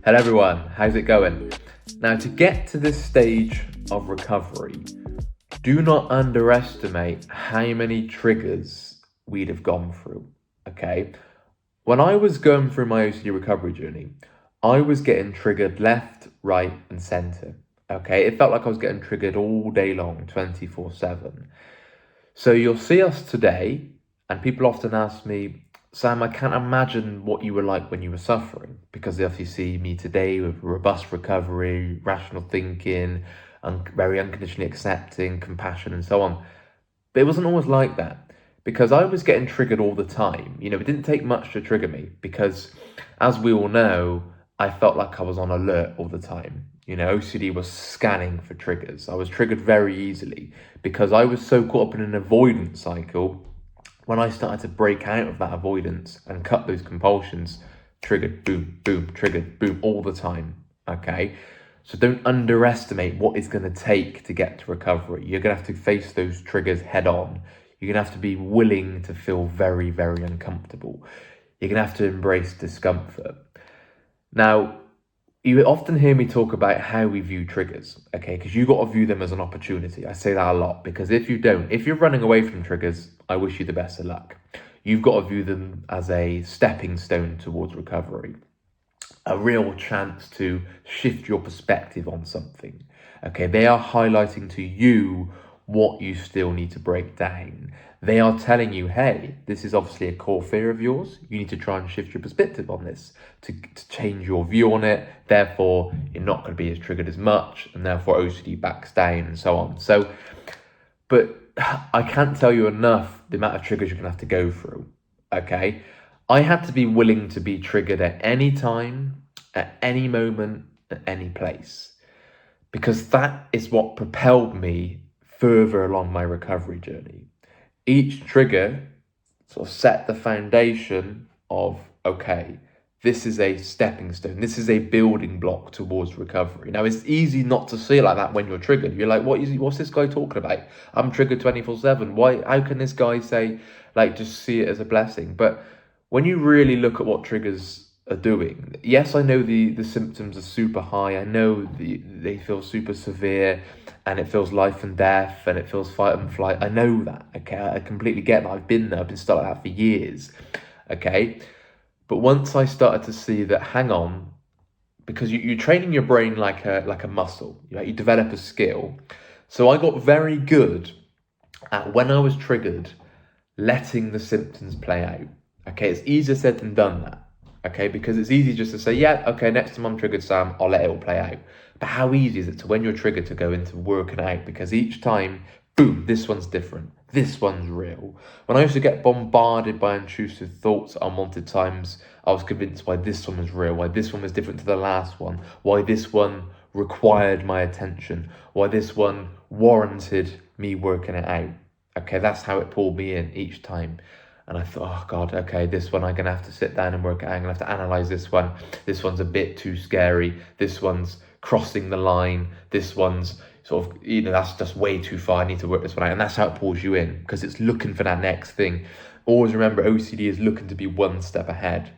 Hello everyone, how's it going? Now, to get to this stage of recovery, do not underestimate how many triggers we'd have gone through. Okay, when I was going through my OCD recovery journey, I was getting triggered left, right, and center. Okay, it felt like I was getting triggered all day long, 24/7. So you'll see us today, and people often ask me, Sam, I can't imagine what you were like when you were suffering, because they obviously see me today with robust recovery, rational thinking, and very unconditionally accepting, compassion, and so on. But it wasn't always like that, because I was getting triggered all the time. It didn't take much to trigger me, because as we all know, I felt like I was on alert all the time. OCD was scanning for triggers. I was triggered very easily because I was so caught up in an avoidance cycle. When I started to break out of that avoidance and cut those compulsions, triggered, boom, boom, triggered, boom, all the time. Okay. So don't underestimate what it's going to take to get to recovery. You're going to have to face those triggers head on. You're going to have to be willing to feel very, very uncomfortable. You're going to have to embrace discomfort. Now, you often hear me talk about how we view triggers, okay? Because you've got to view them as an opportunity. I say that a lot because if you're running away from triggers, I wish you the best of luck. You've got to view them as a stepping stone towards recovery, a real chance to shift your perspective on something, okay? They are highlighting to you what you still need to break down. They are telling you, hey, this is obviously a core fear of yours. You need to try and shift your perspective on this to change your view on it. Therefore, you're not going to be as triggered as much, and therefore OCD backs down and so on. But I can't tell you enough the amount of triggers you're going to have to go through, okay? I had to be willing to be triggered at any time, at any moment, at any place, because that is what propelled me further along my recovery journey. Each trigger sort of set the foundation of, okay, this is a stepping stone. This is a building block towards recovery. Now, it's easy not to see it like that when you're triggered. You're like, what's this guy talking about? I'm triggered 24/7. How can this guy say, just see it as a blessing? But when you really look at what triggers are doing, yes, I know the symptoms are super high. I know they feel super severe, and it feels life and death, and it feels fight and flight. I know that, okay? I completely get that. I've been there. I've been stuck like that for years, okay? But once I started to see that, hang on, because you're training your brain like a muscle, you develop a skill. So I got very good at, when I was triggered, letting the symptoms play out. Okay, it's easier said than done, that. Okay, because it's easy just to say, yeah, okay, next time I'm triggered, Sam, I'll let it all play out. But how easy is it to, when you're triggered, to go into working out? Because each time, boom, this one's different. This one's real. When I used to get bombarded by intrusive thoughts at unwanted times, I was convinced why this one was real, why this one was different to the last one, why this one required my attention, why this one warranted me working it out. Okay, that's how it pulled me in each time. And I thought, oh God, okay, this one I'm going to have to sit down and work it out. I'm going to have to analyze this one. This one's a bit too scary. This one's crossing the line. This one's sort of, that's just way too far. I need to work this one out. And that's how it pulls you in, because it's looking for that next thing. Always remember, OCD is looking to be one step ahead.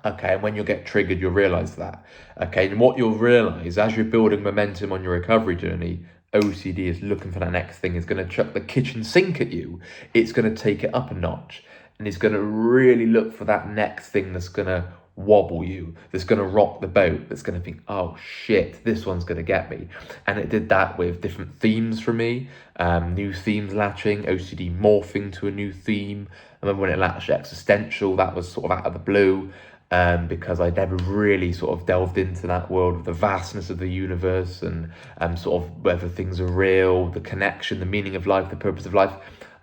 Okay, and when you get triggered, you'll realize that. Okay, and what you'll realize as you're building momentum on your recovery journey, OCD is looking for that next thing. It's going to chuck the kitchen sink at you. It's going to take it up a notch, and it's going to really look for that next thing that's going to wobble you, that's going to rock the boat, that's going to think, oh shit, this one's going to get me. And it did that with different themes for me, new themes latching, OCD morphing to a new theme. I remember when it latched existential, that was sort of out of the blue. Because I never really sort of delved into that world of the vastness of the universe and sort of whether things are real, the connection, the meaning of life, the purpose of life.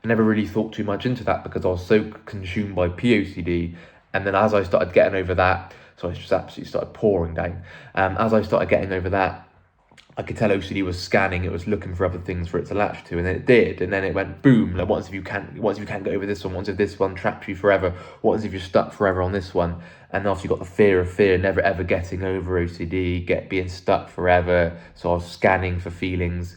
I never really thought too much into that because I was so consumed by POCD. And then as I started getting over that, so I just absolutely started pouring down. As I started getting over that, I could tell OCD was scanning. It was looking for other things for it to latch to, and then it did. And then it went boom. Like, what if you can't get over this one? What if this one traps you forever? What if you're stuck forever on this one? And after you got the fear of fear, never ever getting over OCD, being stuck forever. So I was scanning for feelings.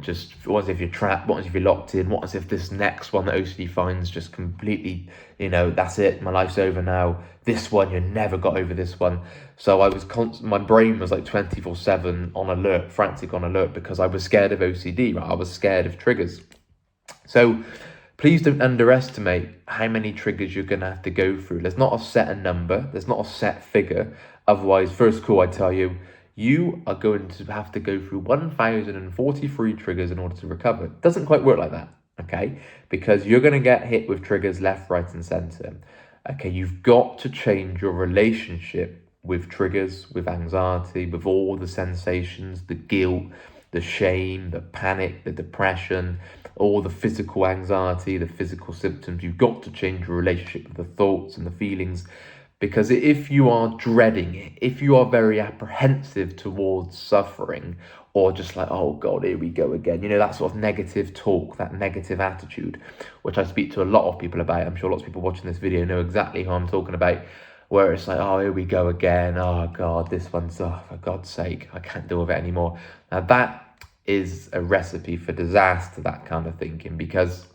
Just what if you're trapped? What if you're locked in? What if this next one that OCD finds just completely, that's it, my life's over now. This one, you never got over this one. So I was my brain was like 24/7 on alert, frantic on alert, because I was scared of OCD, right? I was scared of triggers. So please don't underestimate how many triggers you're going to have to go through. There's not a set number. There's not a set figure. Otherwise, first call, I tell you, you are going to have to go through 1,043 triggers in order to recover. It doesn't quite work like that, okay? Because you're going to get hit with triggers left, right, and center. Okay, you've got to change your relationship with triggers, with anxiety, with all the sensations, the guilt, the shame, the panic, the depression, all the physical anxiety, the physical symptoms. You've got to change your relationship with the thoughts and the feelings. Because if you are dreading it, if you are very apprehensive towards suffering, or just like, oh God, here we go again, that sort of negative talk, that negative attitude, which I speak to a lot of people about. I'm sure lots of people watching this video know exactly who I'm talking about, where it's like, oh, here we go again. Oh God, this one's, oh, for God's sake, I can't deal with it anymore. Now that is a recipe for disaster, that kind of thinking, because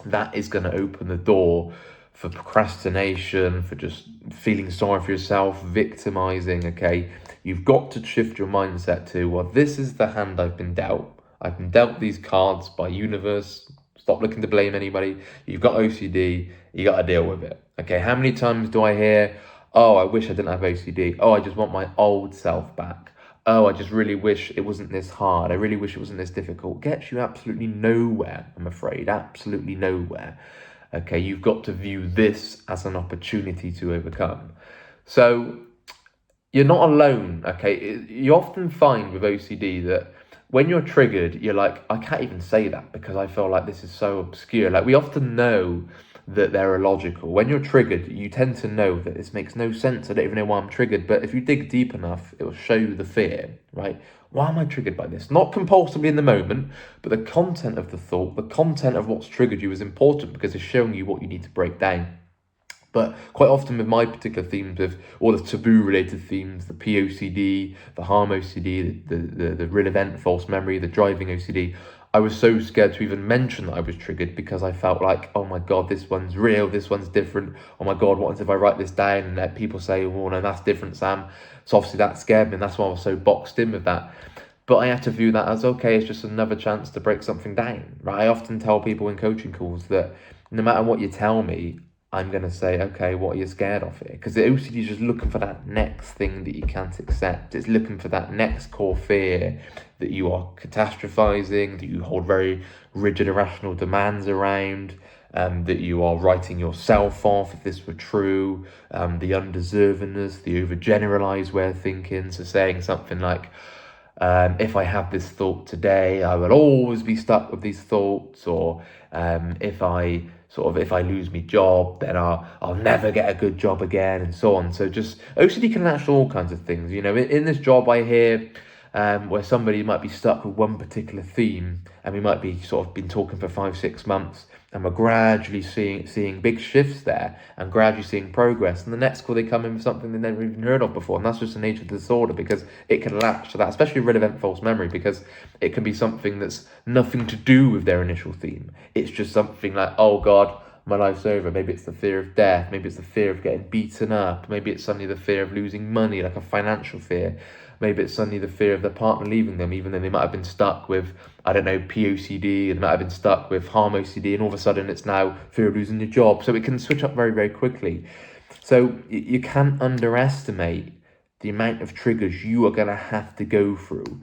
that is going to open the door for procrastination, for just feeling sorry for yourself, victimizing, okay? You've got to shift your mindset to, well, this is the hand I've been dealt. I've been dealt these cards by universe. Stop looking to blame anybody. You've got OCD. You got to deal with it, okay? How many times do I hear, oh, I wish I didn't have OCD. Oh, I just want my old self back. Oh, I just really wish it wasn't this hard. I really wish it wasn't this difficult. Gets you absolutely nowhere, I'm afraid. Absolutely nowhere. Okay, you've got to view this as an opportunity to overcome. So you're not alone, okay? You often find with OCD that when you're triggered, you're like, I can't even say that because I feel like this is so obscure. Like, we often know that they're illogical. When you're triggered, you tend to know that this makes no sense. I don't even know why I'm triggered. But if you dig deep enough, it will show you the fear, right? Why am I triggered by this? Not compulsively in the moment, but the content of the thought, the content of what's triggered you is important because it's showing you what you need to break down. But quite often with my particular themes, with all the taboo-related themes, the POCD, the harm OCD, the real event, false memory, the driving OCD, I was so scared to even mention that I was triggered because I felt like, oh my God, this one's real, this one's different. Oh my God, what if I write this down and let people say, oh no, that's different, Sam. So obviously that scared me, and that's why I was so boxed in with that. But I had to view that as, okay, it's just another chance to break something down, right? I often tell people in coaching calls that no matter what you tell me, I'm going to say, okay, what are you scared of here? Because the OCD is just looking for that next thing that you can't accept. It's looking for that next core fear that you are catastrophizing, that you hold very rigid, irrational demands around, that you are writing yourself off if this were true, the undeservingness, the overgeneralized way of thinking. So saying something like, if I have this thought today, I will always be stuck with these thoughts, or if I lose my job, then I'll never get a good job again, and so on. So just OCD can latch all kinds of things. In this job I hear where somebody might be stuck with one particular theme, and we might be sort of been talking for 5-6 months, and we're gradually seeing big shifts there, and gradually seeing progress. And the next call, they come in with something they never even heard of before, and that's just the nature of the disorder, because it can latch to that, especially real event false memory, because it can be something that's nothing to do with their initial theme. It's just something like, oh God, my life's over. Maybe it's the fear of death. Maybe it's the fear of getting beaten up. Maybe it's suddenly the fear of losing money, like a financial fear. Maybe it's suddenly the fear of their partner leaving them, even though they might have been stuck with, I don't know, POCD, and they might have been stuck with harm OCD, and all of a sudden it's now fear of losing your job. So it can switch up very, very quickly. So you can't underestimate the amount of triggers you are going to have to go through.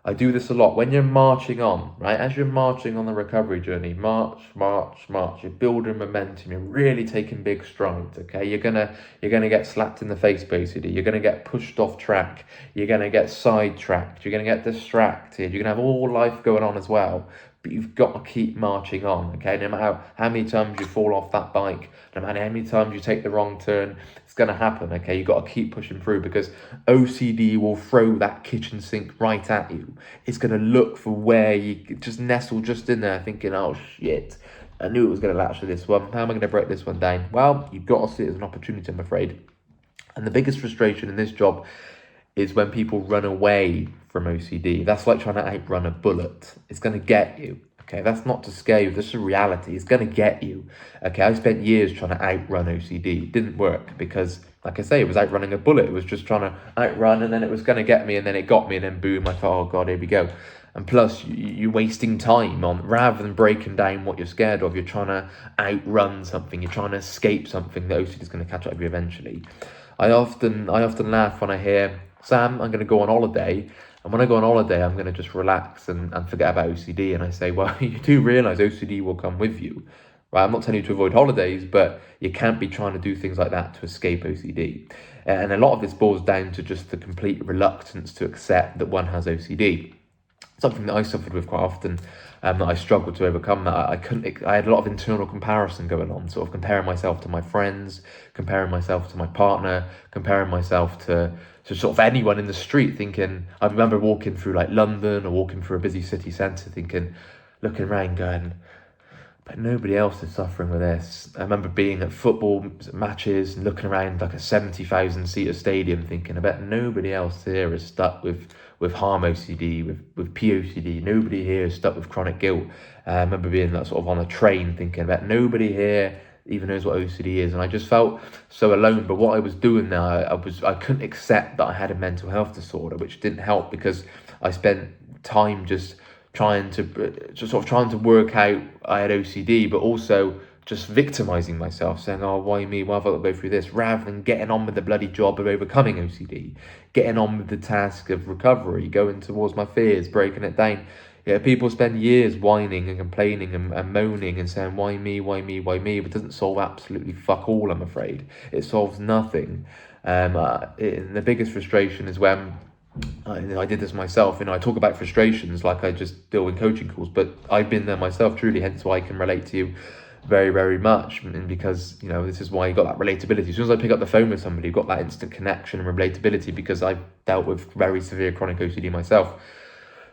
I do this a lot. When you're marching on, right? As you're marching on the recovery journey, march, you're building momentum, you're really taking big strides, okay? You're gonna get slapped in the face, basically. You're gonna get pushed off track, you're gonna get sidetracked, you're gonna get distracted, you're gonna have all life going on as well. But you've got to keep marching on, okay? No matter how many times you fall off that bike, no matter how many times you take the wrong turn, it's going to happen, okay? You've got to keep pushing through, because OCD will throw that kitchen sink right at you. It's going to look for where you just nestle just in there thinking, oh shit, I knew it was going to latch to this one. How am I going to break this one down? Well, you've got to see it as an opportunity, I'm afraid. And the biggest frustration in this job is when people run away from OCD. That's like trying to outrun a bullet. It's going to get you. Okay, that's not to scare you. This is reality. It's going to get you. Okay, I spent years trying to outrun OCD. It didn't work because, like I say, it was outrunning a bullet. It was just trying to outrun, and then it was going to get me, and then it got me, and then boom, I thought, oh God, here we go. And plus, you're wasting time on, rather than breaking down what you're scared of, you're trying to outrun something. You're trying to escape something that OCD is going to catch up with you eventually. I often laugh when I hear, Sam, I'm going to go on holiday. And when I go on holiday, I'm going to just relax and forget about OCD. And I say, well, you do realise OCD will come with you, right? I'm not telling you to avoid holidays, but you can't be trying to do things like that to escape OCD. And a lot of this boils down to just the complete reluctance to accept that one has OCD. Something that I suffered with quite often, that I struggled to overcome. That I had a lot of internal comparison going on, sort of comparing myself to my friends, comparing myself to my partner, comparing myself to sort of anyone in the street, thinking, I remember walking through like London or walking through a busy city centre thinking, looking around going, but nobody else is suffering with this. I remember being at football matches and looking around like a 70,000 seater stadium thinking, I bet nobody else here is stuck with harm OCD, with POCD. Nobody here is stuck with chronic guilt. I remember being like sort of on a train thinking, I bet nobody here even knows what OCD is. And I just felt so alone. But what I was doing now, I couldn't accept that I had a mental health disorder, which didn't help because I spent time just trying to work out I had OCD, but also just victimizing myself, saying, oh, why me? Why have I got to go through this? Rather than getting on with the bloody job of overcoming OCD, getting on with the task of recovery, going towards my fears, breaking it down. Yeah, people spend years whining and complaining and moaning and saying, why me, why me, why me? But it doesn't solve absolutely fuck all, I'm afraid. It solves nothing. And the biggest frustration is when I did this myself. I talk about frustrations like I just deal in coaching calls, but I've been there myself, truly, hence why I can relate to you very, very much. And because, this is why you got that relatability. As soon as I pick up the phone with somebody, you've got that instant connection and relatability because I've dealt with very severe chronic OCD myself.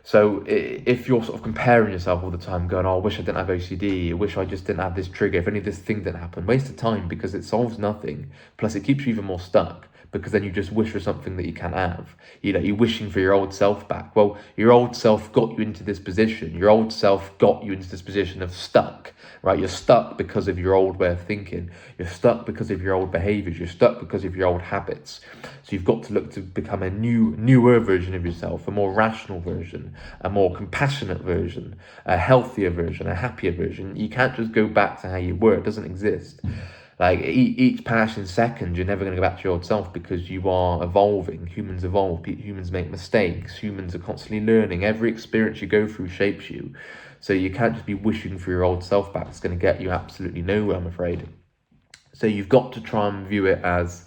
So if you're sort of comparing yourself all the time, going, oh, I wish I didn't have OCD, I wish I just didn't have this trigger, if only this thing didn't happen, waste of time because it solves nothing. Plus it keeps you even more stuck because then you just wish for something that you can't have. You're wishing for your old self back. Well, your old self got you into this position. Your old self got you into this position of stuck, right? You're stuck because of your old way of thinking. You're stuck because of your old behaviors. You're stuck because of your old habits. So you've got to look to become a newer version of yourself, a more rational version, a more compassionate version, a healthier version, a happier version. You can't just go back to how you were. It doesn't exist. Like each passing second, you're never going to go back to your old self because you are evolving. Humans evolve. Humans make mistakes. Humans are constantly learning. Every experience you go through shapes you. So you can't just be wishing for your old self back. It's going to get you absolutely nowhere, I'm afraid. So you've got to try and view it as,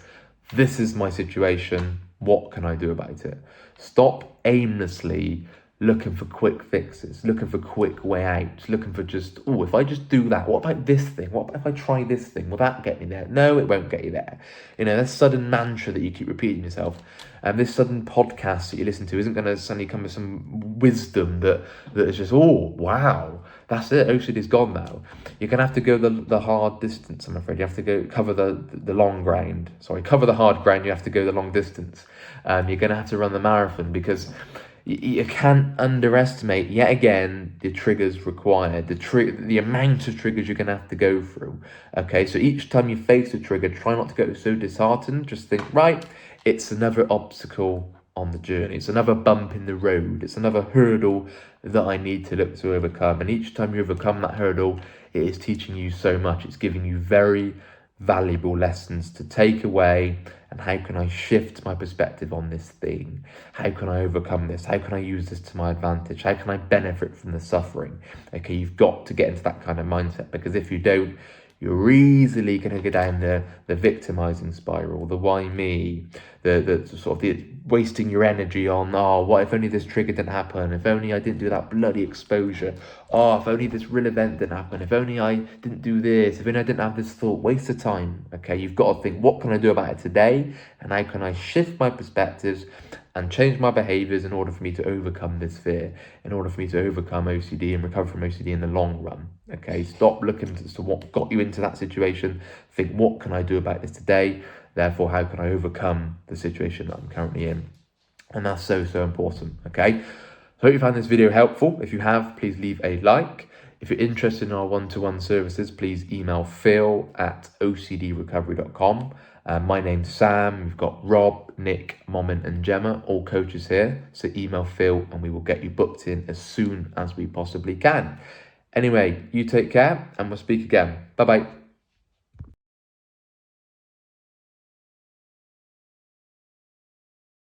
this is my situation. What can I do about it? Stop aimlessly looking for quick fixes, looking for quick way out, looking for just, oh, if I just do that, what about this thing? What if I try this thing? Will that get me there? No, it won't get you there. This sudden mantra that you keep repeating yourself, and this sudden podcast that you listen to isn't going to suddenly come with some wisdom that is just, oh, wow, that's it, OCD's gone now. You're going to have to go the hard distance, I'm afraid. You have to go cover the long ground. Cover the hard ground, you have to go the long distance. You're going to have to run the marathon because you can't underestimate, yet again, the triggers required, the amount of triggers you're going to have to go through. Okay, so each time you face a trigger, try not to get so disheartened. Just think, right, it's another obstacle on the journey. It's another bump in the road. It's another hurdle that I need to look to overcome. And each time you overcome that hurdle, it is teaching you so much. It's giving you very valuable lessons to take away. And how can I shift my perspective on this thing? How can I overcome this? How can I use this to my advantage? How can I benefit from the suffering? Okay, you've got to get into that kind of mindset, because if you don't, you're easily going to go down the victimizing spiral, the why me, the sort of the wasting your energy on, oh, what if only this trigger didn't happen? If only I didn't do that bloody exposure. Oh, if only this real event didn't happen. If only I didn't do this. If only I didn't have this thought. Waste of time. Okay, you've got to think, what can I do about it today? And how can I shift my perspectives and change my behaviors in order for me to overcome this fear, in order for me to overcome OCD and recover from OCD in the long run. Okay, stop looking as to what got you into that situation. Think, what can I do about this today? Therefore, how can I overcome the situation that I'm currently in? And that's so, so important, okay? So I hope you found this video helpful. If you have, please leave a like. If you're interested in our one-to-one services, please email phil@ocdrecovery.com. My name's Sam. We've got Rob, Nick, Momin, and Gemma, all coaches here. So email Phil and we will get you booked in as soon as we possibly can. Anyway, you take care and we'll speak again. Bye-bye.